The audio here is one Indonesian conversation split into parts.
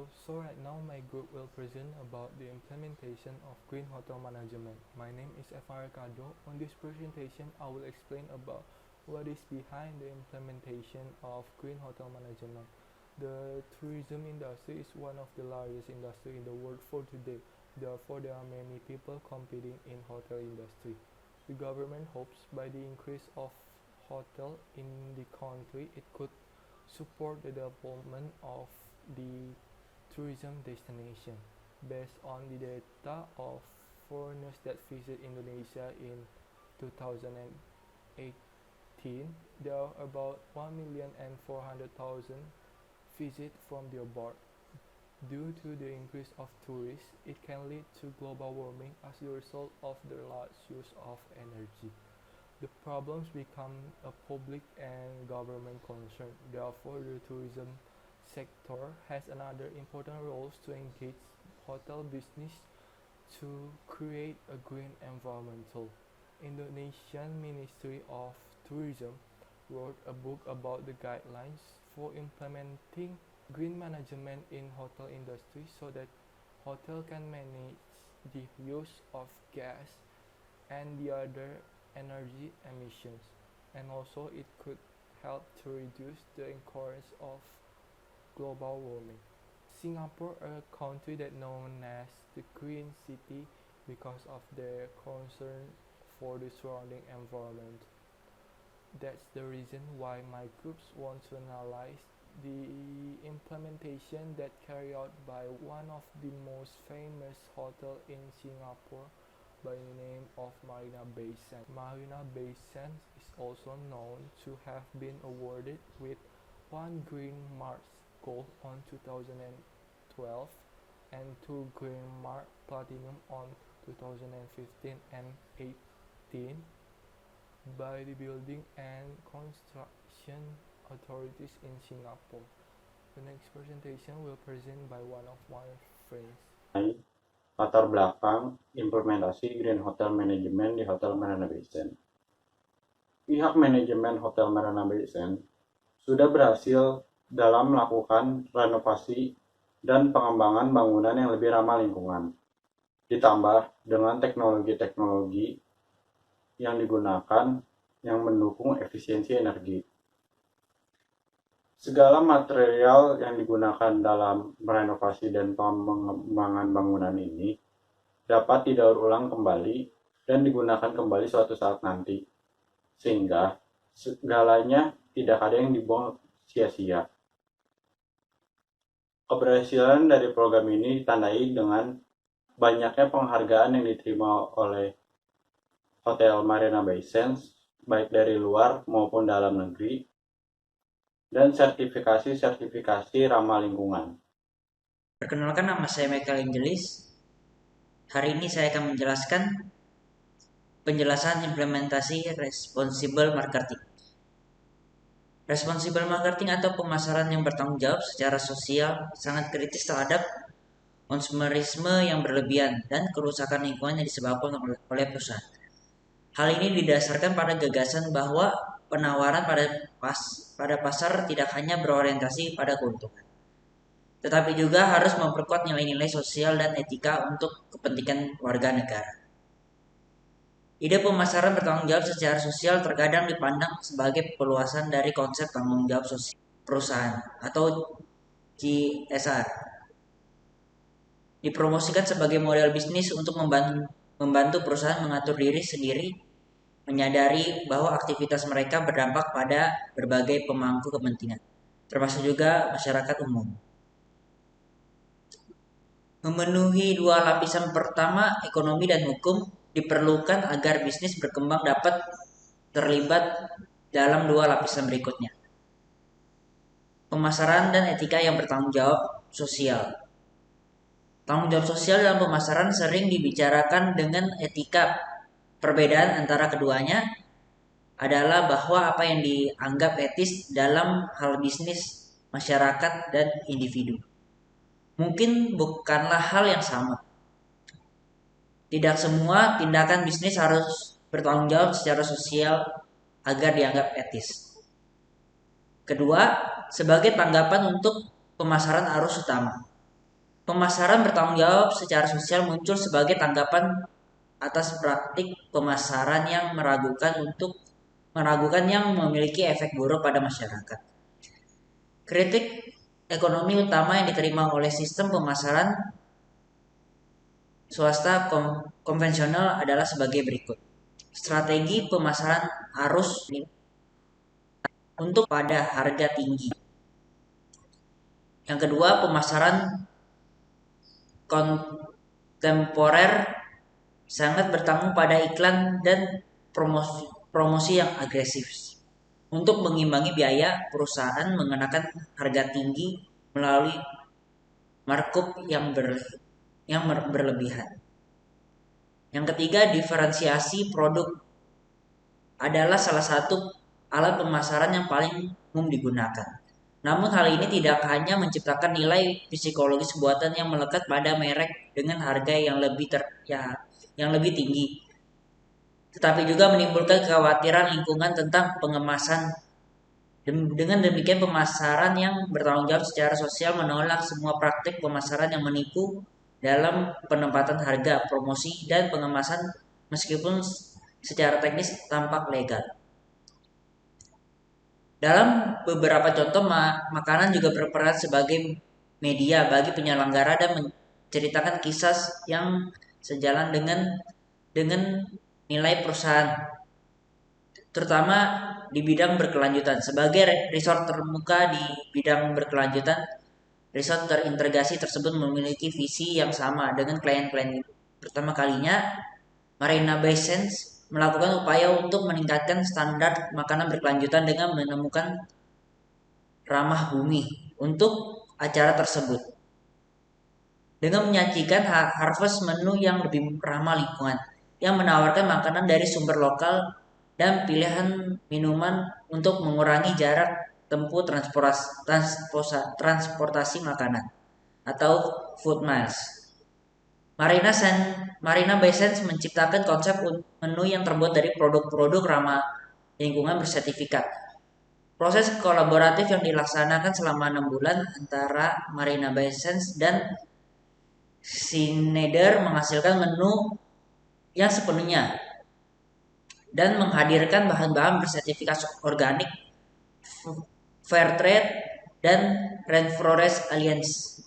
So right now my group will present about the implementation of green hotel management. My name is Evan Ricardo. On this presentation, I will explain about what is behind the implementation of green hotel management. The tourism industry is one of the largest industry in the world for today. Therefore, there are many people competing in hotel industry. The government hopes by the increase of hotel in the country, it could support the development of the tourism destination. Based on the data of foreigners that visit Indonesia in 2018, there are about 1,400,000 visits from the abroad. Due to the increase of tourists, it can lead to global warming as a result of the large use of energy. The problems become a public and government concern. Therefore, the tourism sector has another important role to engage hotel business to create a green environmental. Indonesian Ministry of Tourism wrote a book about the guidelines for implementing green management in hotel industry so that hotel can manage the use of gas and the other energy emissions, and also it could help to reduce the occurrence of global warming. Singapore, a country that known as the green city because of their concern for the surrounding environment. That's the reason why my groups want to analyze the implementation that carried out by one of the most famous hotel in Singapore by the name of Marina Bay Sands. Marina Bay Sands is also known to have been awarded with one Green Mark Gold on 2012 and two Green Mark Platinum on 2015 and 18 by the Building and Construction Authorities in Singapore. The next presentation will present by one of my friends. Latar belakang implementasi Green Hotel Management di Hotel Marina Bay Sands. Pihak manajemen Hotel Marina Bay Sands sudah berhasil dalam melakukan renovasi dan pengembangan bangunan yang lebih ramah lingkungan, ditambah dengan teknologi-teknologi yang digunakan yang mendukung efisiensi energi. Segala material yang digunakan dalam merenovasi dan pengembangan bangunan ini dapat didaur ulang kembali dan digunakan kembali suatu saat nanti, sehingga segalanya tidak ada yang dibuang sia-sia. Keberhasilan dari program ini ditandai dengan banyaknya penghargaan yang diterima oleh Hotel Marina Bay Sands, baik dari luar maupun dalam negeri, dan sertifikasi ramah lingkungan. Perkenalkan, nama saya Michael Angelis. Hari ini saya akan menjelaskan penjelasan implementasi responsible marketing. Responsible marketing atau pemasaran yang bertanggung jawab secara sosial sangat kritis terhadap konsumerisme yang berlebihan dan kerusakan lingkungan yang disebabkan oleh perusahaan. Hal ini didasarkan pada gagasan bahwa penawaran pada pasar tidak hanya berorientasi pada keuntungan, tetapi juga harus memperkuat nilai-nilai sosial dan etika untuk kepentingan warga negara. Ide pemasaran bertanggung jawab secara sosial terkadang dipandang sebagai perluasan dari konsep tanggung jawab sosial perusahaan atau CSR. Dipromosikan sebagai model bisnis untuk membantu perusahaan mengatur diri sendiri, menyadari bahwa aktivitas mereka berdampak pada berbagai pemangku kepentingan, termasuk juga masyarakat umum. Memenuhi dua lapisan pertama, ekonomi dan hukum, diperlukan agar bisnis berkembang dapat terlibat dalam dua lapisan berikutnya. Pemasaran dan etika yang bertanggung jawab sosial. Tanggung jawab sosial dalam pemasaran sering dibicarakan dengan etika. Perbedaan antara keduanya adalah bahwa apa yang dianggap etis dalam hal bisnis, masyarakat, dan individu mungkin bukanlah hal yang sama. Tidak semua tindakan bisnis harus bertanggung jawab secara sosial agar dianggap etis. Kedua, sebagai tanggapan untuk pemasaran arus utama. Pemasaran bertanggung jawab secara sosial muncul sebagai tanggapan atas praktik pemasaran yang meragukan yang memiliki efek buruk pada masyarakat. Kritik ekonomi utama yang diterima oleh sistem pemasaran swasta konvensional adalah sebagai berikut. Strategi pemasaran harus untuk pada harga tinggi. Yang kedua, pemasaran kontemporer sangat bergantung pada iklan dan promosi yang agresif. Untuk mengimbangi biaya, perusahaan mengenakan harga tinggi melalui markup yang berlebihan. Yang ketiga, diferensiasi produk adalah salah satu alat pemasaran yang paling umum digunakan. Namun hal ini tidak hanya menciptakan nilai psikologis buatan yang melekat pada merek dengan harga yang lebih tinggi, tetapi juga menimbulkan kekhawatiran lingkungan tentang pengemasan. Dengan demikian, pemasaran yang bertanggung jawab secara sosial menolak semua praktik pemasaran yang menipu dalam penempatan harga, promosi, dan pengemasan meskipun secara teknis tampak legal. Dalam beberapa contoh, makanan juga berperan sebagai media bagi penyelenggara dan menceritakan kisah yang sejalan dengan nilai perusahaan, terutama di bidang berkelanjutan. Sebagai resort terbuka di bidang berkelanjutan, resort terintegrasi tersebut memiliki visi yang sama dengan klien-klien. Pertama kalinya, Marina Bay Sands melakukan upaya untuk meningkatkan standar makanan berkelanjutan dengan menemukan ramah bumi untuk acara tersebut, dengan menyajikan harvest menu yang lebih ramah lingkungan, yang menawarkan makanan dari sumber lokal dan pilihan minuman untuk mengurangi jarak tempuh transportasi makanan atau food miles. Marina Bay Sands menciptakan konsep menu yang terbuat dari produk-produk ramah lingkungan bersertifikat. Proses kolaboratif yang dilaksanakan selama 6 bulan antara Marina Bay Sands dan Schneider menghasilkan menu yang sepenuhnya dan menghadirkan bahan-bahan bersertifikat organik, fair trade, dan Rainforest Alliance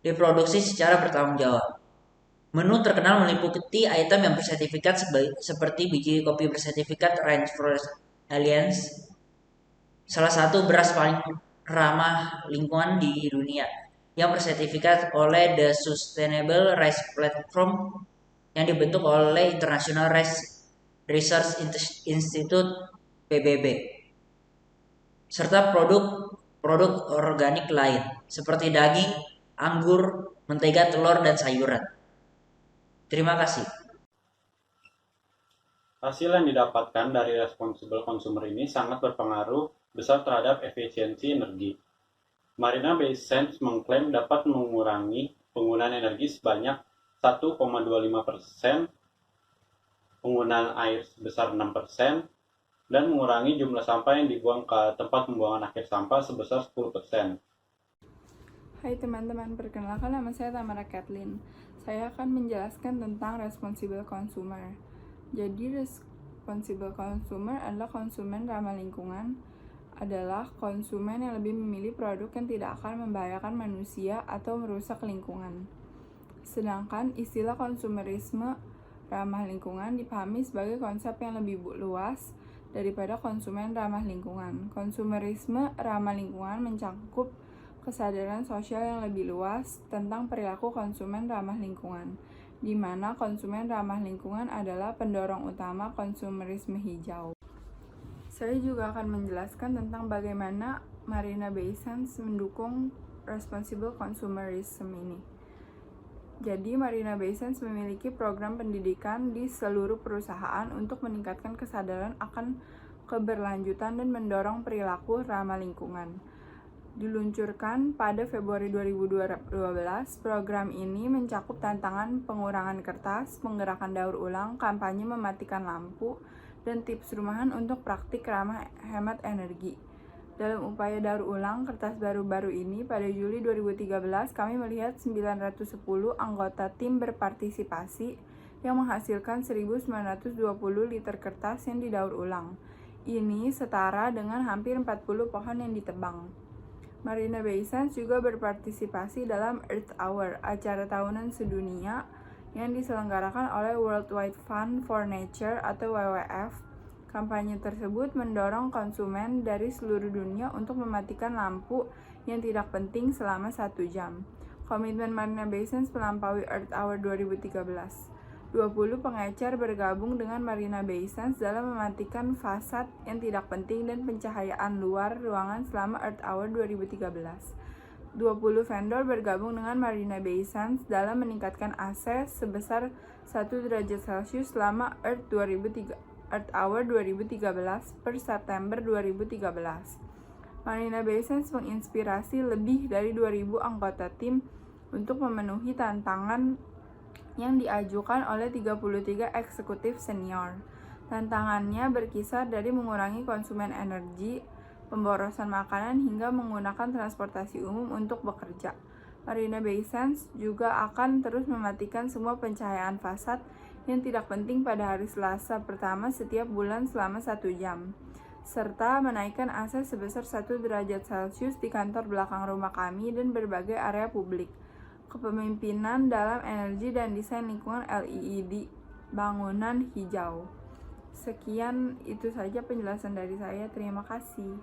diproduksi secara bertanggung jawab. Menu terkenal meliputi item yang bersertifikat seperti biji kopi bersertifikat Rainforest Alliance, salah satu beras paling ramah lingkungan di dunia, yang bersertifikat oleh The Sustainable Rice Platform yang dibentuk oleh International Rice Research Institute (PBB), serta produk organik lain seperti daging, anggur, mentega, telur, dan sayuran. Terima kasih. Hasil yang didapatkan dari responsible consumer ini sangat berpengaruh besar terhadap efisiensi energi. Marina Bay Sands mengklaim dapat mengurangi penggunaan energi sebanyak 1,25%, penggunaan air sebesar 6%, dan mengurangi jumlah sampah yang dibuang ke tempat pembuangan akhir sampah sebesar 10%. Hai teman-teman, perkenalkan nama saya Tamara Kathleen. Saya akan menjelaskan tentang responsible consumer. Jadi responsible consumer adalah konsumen ramah lingkungan, adalah konsumen yang lebih memilih produk yang tidak akan membahayakan manusia atau merusak lingkungan. Sedangkan istilah konsumerisme ramah lingkungan dipahami sebagai konsep yang lebih luas daripada konsumen ramah lingkungan. Konsumerisme ramah lingkungan mencakup kesadaran sosial yang lebih luas tentang perilaku konsumen ramah lingkungan, di mana konsumen ramah lingkungan adalah pendorong utama konsumerisme hijau. Saya juga akan menjelaskan tentang bagaimana Marina Bay Sands mendukung responsible consumerism ini. Jadi Marina Bay Sands memiliki program pendidikan di seluruh perusahaan untuk meningkatkan kesadaran akan keberlanjutan dan mendorong perilaku ramah lingkungan. Diluncurkan pada Februari 2012, program ini mencakup tantangan pengurangan kertas, penggerakan daur ulang, kampanye mematikan lampu, dan tips rumahan untuk praktik ramah hemat energi. Dalam upaya daur ulang kertas baru-baru ini, pada Juli 2013 kami melihat 910 anggota tim berpartisipasi yang menghasilkan 1920 liter kertas yang didaur ulang. Ini setara dengan hampir 40 pohon yang ditebang. Marina Bay Sands juga berpartisipasi dalam Earth Hour, acara tahunan sedunia yang diselenggarakan oleh World Wide Fund for Nature atau WWF. Kampanye tersebut mendorong konsumen dari seluruh dunia untuk mematikan lampu yang tidak penting selama 1 jam. Komitmen Marina Bay Sands melampaui Earth Hour 2013. 20 pengecer bergabung dengan Marina Bay Sands dalam mematikan fasad yang tidak penting dan pencahayaan luar ruangan selama Earth Hour 2013. 20 vendor bergabung dengan Marina Bay Sands dalam meningkatkan AC sebesar 1 derajat Celcius selama Earth Hour 2013 per September 2013. Marina Bay Sands menginspirasi lebih dari 2.000 anggota tim untuk memenuhi tantangan yang diajukan oleh 33 eksekutif senior. Tantangannya berkisar dari mengurangi konsumen energi, pemborosan makanan, hingga menggunakan transportasi umum untuk bekerja. Marina Bay Sands juga akan terus mematikan semua pencahayaan fasad yang tidak penting pada hari Selasa pertama setiap bulan selama 1 jam, serta menaikkan AC sebesar 1 derajat Celcius di kantor belakang rumah kami dan berbagai area publik. Kepemimpinan dalam energi dan desain lingkungan LED bangunan hijau. Sekian, itu saja penjelasan dari saya. Terima kasih.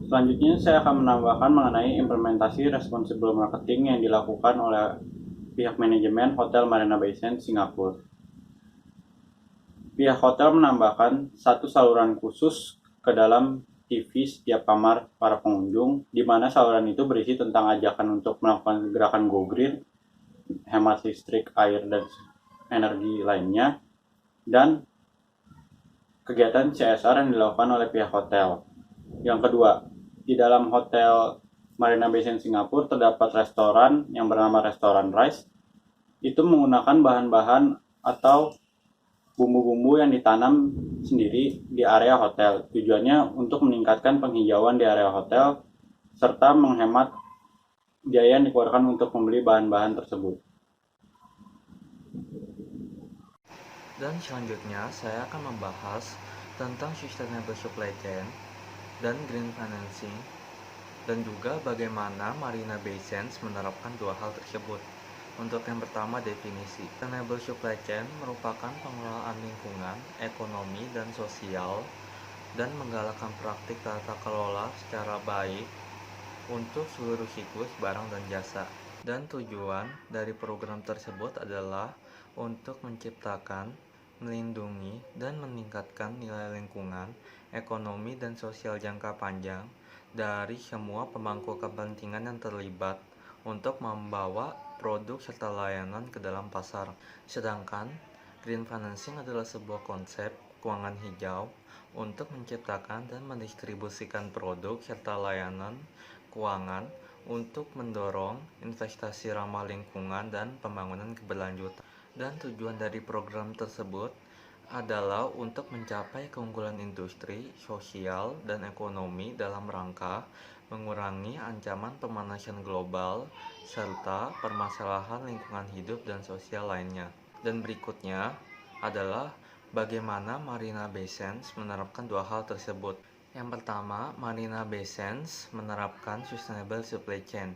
Selanjutnya saya akan menambahkan mengenai implementasi responsible marketing yang dilakukan oleh pihak manajemen Hotel Marina Bay Sands Singapura. Pihak hotel menambahkan satu saluran khusus ke dalam TV setiap kamar para pengunjung, di mana saluran itu berisi tentang ajakan untuk melakukan gerakan go green, hemat listrik, air, dan energi lainnya, dan kegiatan CSR yang dilakukan oleh pihak hotel. Yang kedua, di dalam hotel Marina Bay Sands Singapura terdapat restoran yang bernama Restoran Rice. Itu menggunakan bahan-bahan atau bumbu-bumbu yang ditanam sendiri di area hotel. Tujuannya untuk meningkatkan penghijauan di area hotel serta menghemat biaya yang dikeluarkan untuk membeli bahan-bahan tersebut. Dan selanjutnya saya akan membahas tentang sustainable supply chain dan green financing, dan juga bagaimana Marina Bay Sands menerapkan dua hal tersebut. Untuk yang pertama, definisi. Sustainable supply chain merupakan pengelolaan lingkungan, ekonomi, dan sosial, dan menggalakkan praktik tata kelola secara baik untuk seluruh siklus barang dan jasa. Dan tujuan dari program tersebut adalah untuk menciptakan, melindungi, dan meningkatkan nilai lingkungan, ekonomi, dan sosial jangka panjang dari semua pemangku kepentingan yang terlibat untuk membawa produk serta layanan ke dalam pasar. Sedangkan green financing adalah sebuah konsep keuangan hijau untuk menciptakan dan mendistribusikan produk serta layanan keuangan untuk mendorong investasi ramah lingkungan dan pembangunan keberlanjutan. Dan tujuan dari program tersebut adalah untuk mencapai keunggulan industri, sosial, dan ekonomi dalam rangka mengurangi ancaman pemanasan global serta permasalahan lingkungan hidup dan sosial lainnya. Dan berikutnya adalah bagaimana Marina Bay Sands menerapkan dua hal tersebut. Yang pertama, Marina Bay Sands menerapkan sustainable supply chain.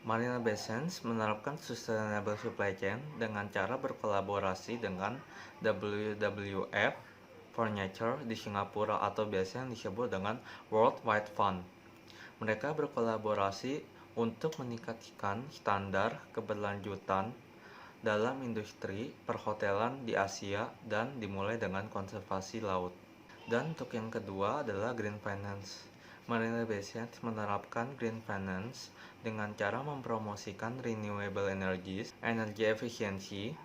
Marina Bay Sands menerapkan sustainable supply chain dengan cara berkolaborasi dengan WWF for Nature di Singapura atau biasa yang disebut dengan World Wide Fund. Mereka berkolaborasi untuk meningkatkan standar keberlanjutan dalam industri perhotelan di Asia dan dimulai dengan konservasi laut. Dan untuk yang kedua adalah green finance. Marina Bay Sands menerapkan green finance dengan cara mempromosikan renewable energies, energy efficiency,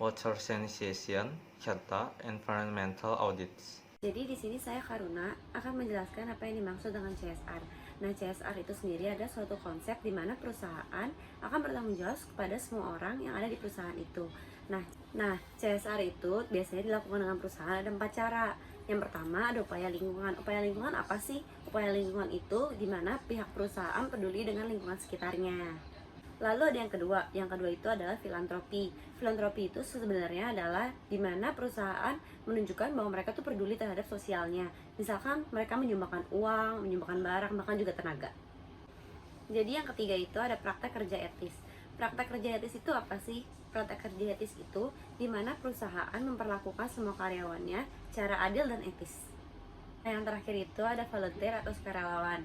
water sanitation, serta environmental audits. Jadi di sini saya Karuna akan menjelaskan apa yang dimaksud dengan CSR. Nah, CSR itu sendiri adalah suatu konsep di mana perusahaan akan bertanggung jawab kepada semua orang yang ada di perusahaan itu. Nah, CSR itu biasanya dilakukan dengan perusahaan ada 4 cara. Yang pertama ada upaya lingkungan. Upaya lingkungan apa sih? Upaya lingkungan itu di mana pihak perusahaan peduli dengan lingkungan sekitarnya. Lalu ada yang kedua. Yang kedua itu adalah filantropi. Filantropi itu sebenarnya adalah di mana perusahaan menunjukkan bahwa mereka tuh peduli terhadap sosialnya. Misalkan mereka menyumbangkan uang, menyumbangkan barang, bahkan juga tenaga. Jadi yang ketiga itu ada praktek kerja etis. Praktek kerja etis itu apa sih? Praktek kerja etis itu di mana perusahaan memperlakukan semua karyawannya secara adil dan etis. Nah, yang terakhir itu ada volunteer atau sukarelawan.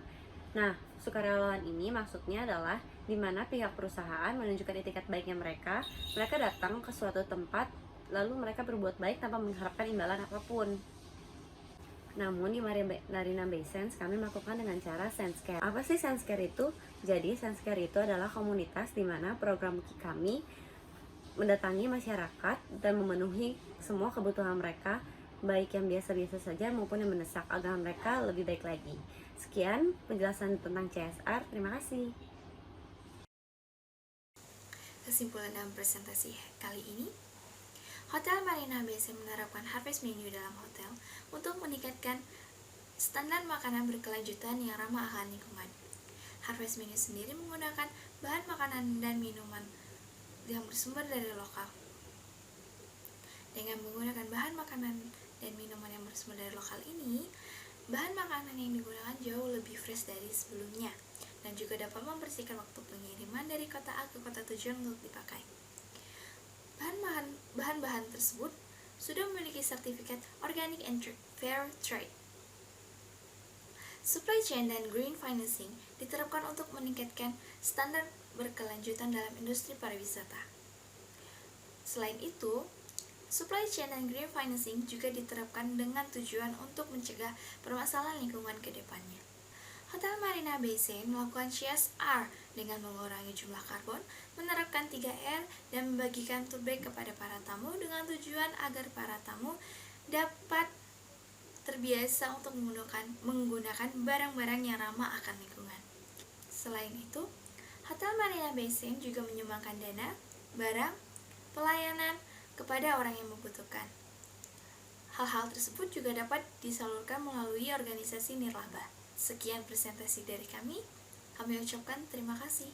Nah, sukarelawan ini maksudnya adalah di mana pihak perusahaan menunjukkan etikat baiknya mereka datang ke suatu tempat lalu mereka berbuat baik tanpa mengharapkan imbalan apapun. Namun di Marina Bay Sands kami melakukan dengan cara SenseCare. Apa sih SenseCare itu? Jadi SenseCare itu adalah komunitas di mana program kami mendatangi masyarakat dan memenuhi semua kebutuhan mereka, baik yang biasa-biasa saja maupun yang mendesak agar mereka lebih baik lagi. Sekian penjelasan tentang CSR. Terima kasih. Kesimpulan dalam presentasi kali ini, Hotel Marina Bay Sands menerapkan harvest menu dalam hotel untuk meningkatkan standar makanan berkelanjutan yang ramah akan lingkungan. Harvest menu sendiri menggunakan bahan makanan dan minuman yang bersumber dari lokal. Dengan menggunakan bahan makanan dan minuman yang bersumber dari lokal ini, bahan makanan yang digunakan jauh lebih fresh dari sebelumnya dan juga dapat membersihkan waktu pengiriman dari kota A ke kota tujuan untuk dipakai. Bahan-bahan tersebut sudah memiliki sertifikat Organic and Fair Trade. Supply chain dan green financing diterapkan untuk meningkatkan standar berkelanjutan dalam industri pariwisata. Selain itu, supply chain dan green financing juga diterapkan dengan tujuan untuk mencegah permasalahan lingkungan ke depannya. Hotel Marina Bay Sands melakukan CSR dengan mengurangi jumlah karbon, menerapkan 3R, dan membagikan tour bag kepada para tamu dengan tujuan agar para tamu dapat terbiasa untuk menggunakan barang-barang yang ramah akan lingkungan. Selain itu, Hotel Marina Bay Sands juga menyumbangkan dana, barang, pelayanan kepada orang yang membutuhkan. Hal-hal tersebut juga dapat disalurkan melalui organisasi nirlaba. Sekian presentasi dari kami ucapkan terima kasih.